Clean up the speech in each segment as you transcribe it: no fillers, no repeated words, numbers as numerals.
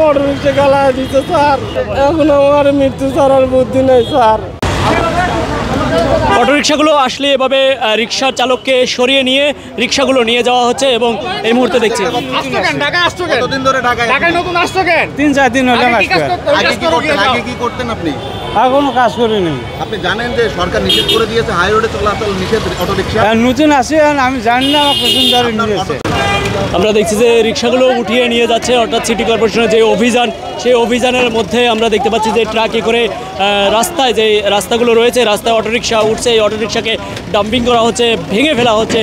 Auto rickshaw গালায় দিচ্ছে sir. এখন আমার মৃত্যু ছাড়ার বুদ্ধি নেই স্যার। অটোরিকশাগুলো আসলে এভাবে রিক্সা চালককে সরিয়ে নিয়ে রিক্সাগুলো নিয়ে যাওয়া হচ্ছে এবং এই মুহূর্তে দেখছি 3-4 দিন হলে কি করতেন আপনি? এখনো কাজ করিনি। আপনি জানেন যে সরকার নিষেধ করে দিয়েছে, হাই রোডে চলাচল নিষেধ অটোরিকশা। নতুন আসি আমি জানি না আমার পেছনদারে নিয়েছে। আমরা দেখছি যে রিক্সাগুলো উঠিয়ে নিয়ে যাচ্ছে, অর্থাৎ সিটি কর্পোরেশনের যে অভিযান সেই অভিযানের মধ্যে আমরা দেখতে পাচ্ছি যে ট্রাকে করে রাস্তায় যে রাস্তাগুলো রয়েছে রাস্তায় অটোরিকশা উঠছে, এই অটোরিকশাকে ডাম্পিং করা হচ্ছে, ভেঙে ফেলা হচ্ছে।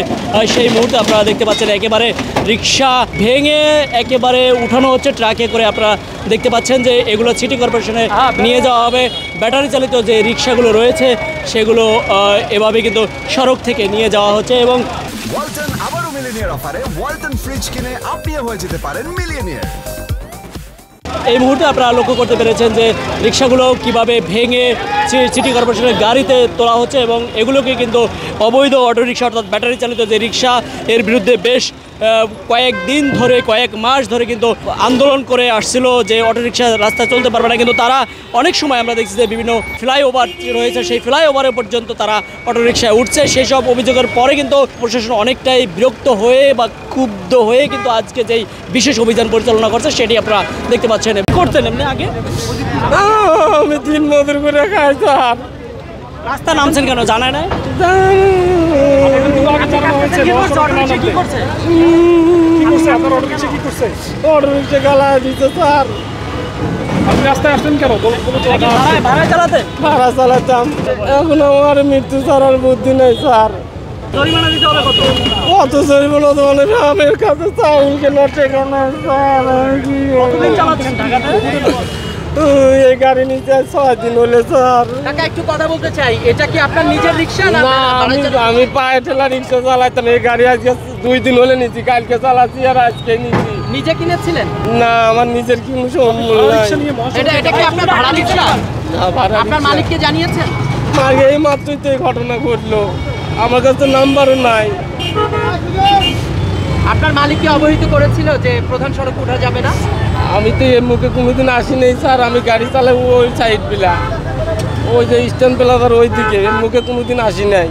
সেই মুহূর্তে আপনারা দেখতে পাচ্ছেন একেবারে রিক্সা ভেঙে একেবারে উঠানো হচ্ছে ট্রাকে করে। আপনারা দেখতে পাচ্ছেন যে এগুলো সিটি কর্পোরেশনে নিয়ে যাওয়া হবে। ব্যাটারি চালিত যে রিক্সাগুলো রয়েছে সেগুলো এভাবে কিন্তু সড়ক থেকে নিয়ে যাওয়া হচ্ছে। এবং ওয়ালটন আবারও মিলিয়নিয়ার অফারে ওয়ালটন ফ্রিজ কিনে আপনিও হয়ে যেতে পারেন মিলিয়নিয়ার। এই মুহূর্তে আপনারা লক্ষ্য করতে পেরেছেন যে রিক্সাগুলো কিভাবে ভেঙে সিটি কর্পোরেশনের গাড়িতে তোলা হচ্ছে এবং এগুলোকে কিন্তু অবৈধ অটোরিকশা অর্থাৎ ব্যাটারি চালিত যে রিক্সা এর বিরুদ্ধে বেশ কয়েকদিন ধরে কয়েক মাস ধরে কিন্তু আন্দোলন করে আসছিল যে অটোরিকশা রাস্তায় চলতে পারবে না, কিন্তু তারা অনেক সময় আমরা দেখছি যে বিভিন্ন ফ্লাইওভার রয়েছে সেই ফ্লাইওভারে পর্যন্ত তারা অটোরিকশায় উঠছে। সেই সব অভিযোগের পরে কিন্তু প্রশাসন অনেকটাই বিরক্ত হয়ে বা ক্ষুব্ধ হয়ে কিন্তু আজকে যেই বিশেষ অভিযান পরিচালনা করছে সেটি আপনারা দেখতে পাচ্ছেন। করতেন এমনি আগে? আমি 3 বছর করে খাই স্যার। রাস্তা নামছেন কেন জানায় না? অটো রিক্সা গালায় দিচ্ছে স্যার। আপনি রাস্তায় আসছেন কেন? ভাড়া চালাতে? ভাড়া চালাতাম। এখন আমার মৃত্যু ছাড়ার বুদ্ধি নেই স্যার। জরিমানা দিতে হবে কত? কত জরিমানা তো মানে আমার কাছে চাউল কেনার টাকা নাই স্যার। কতদিন চালাচ্ছেন ঢাকাতে? এই গাড়ি নিতে 6 দিন হলে স্যার। কাকা একটু কথা বলতে চাই, এটা কি আপনার নিজের রিক্সা না? না আমি পায়ে ঠেলা রিক্সা চালাতাম। এই গাড়ি আজকে 2 দিন হলে নিচ্ছি, কালকে চালাচ্ছি আর আজকে নিচ্ছি। নিজে কিনেছিলেন? না আমার নিজের কোনো সম্বল নাই। এটা কি আপনার ভাড়া রিক্সা? না ভাড়া আপনার রিক্সা। মালিককে জানিয়েছেন? আগে এই মাত্রই তো এই ঘটনা ঘটলো, আমার কাছে নাম্বারও নাই। আপনার মালিককে অবহিত করেছিল যে প্রধান সড়ক ওঠা যাবে না? আমি তো এর মুখে কোনোদিন আসি নাই স্যার। আমি গাড়ি চালাই ওই সাইড পিলা, ওই যে স্ট্যান্ড প্লাজার ওই দিকে, এর মুখে কোনোদিন আসি নাই।